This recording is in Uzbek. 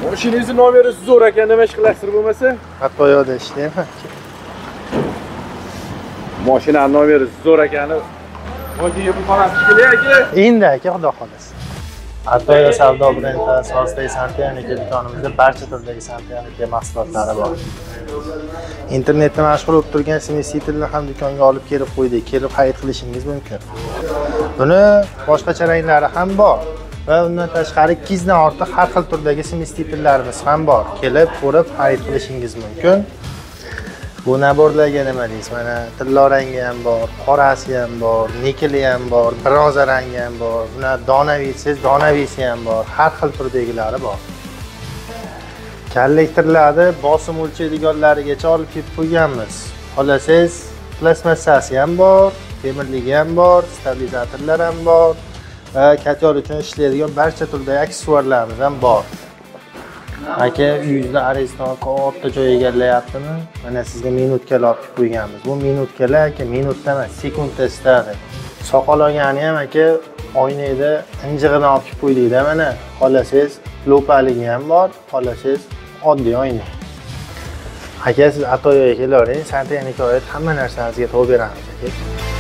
Mashinangizni nomeri zo'r ekan, nima ish qilasizlar bo'lmasa? Hatto yo'lda ishlayman. Mashinani nomeri zo'r ekani. Vojiga bu xonasi kelayki. Endi aka, xudo xolasi. Atoya savdo brendi asosidagi Santexnika do'konimizda barcha turdagi Santexnika mahsulotlari bor. Internetda mashhur bo'lib turgan smesitilni ham do'konga olib kelib qo'ydik. Kelib xarid qilishingiz mumkin. Buni boshqacha ranglari ham bor va undan tashqari 2 dan ortiq har xil turdagi smesitillarimiz ham bor. Kelib, ko'rib xarid qilishingiz mumkin. Bu naborlarga nima deysiz? Mana tilla rangi ham bor, qorasi ham bor, nikeli ham bor, bronza rangi ham bor. Buna donavisiz, donavisi ham bor. Har xil turdagilari bor. Kollektorlarni bosim o'lchaydiganlarigacha olib kelib qo'yganmiz. Xolasiz, plastmassasi ham bor, temirligi ham bor, stabilizatorlar ham bor va katyor uchun ishlaydigan barcha turdagi aksessuarlarimiz ham bor. Aka, uyingizda areston katta joy egallayaptimi? Mana sizga minutkalar olib qo'yganmiz. Bu minutkalar aka, minutda emas, sekundda istadi. Soqol olgani ham aka, oynada injig'ini olib qo'ydikda mana. Xolasiz, lopaligi ham bor, xolasiz, oddiy oyna. Aka, siz Atoyaga kelavering, Santexnika hamma narsangizga to'g'ri beramiz aka.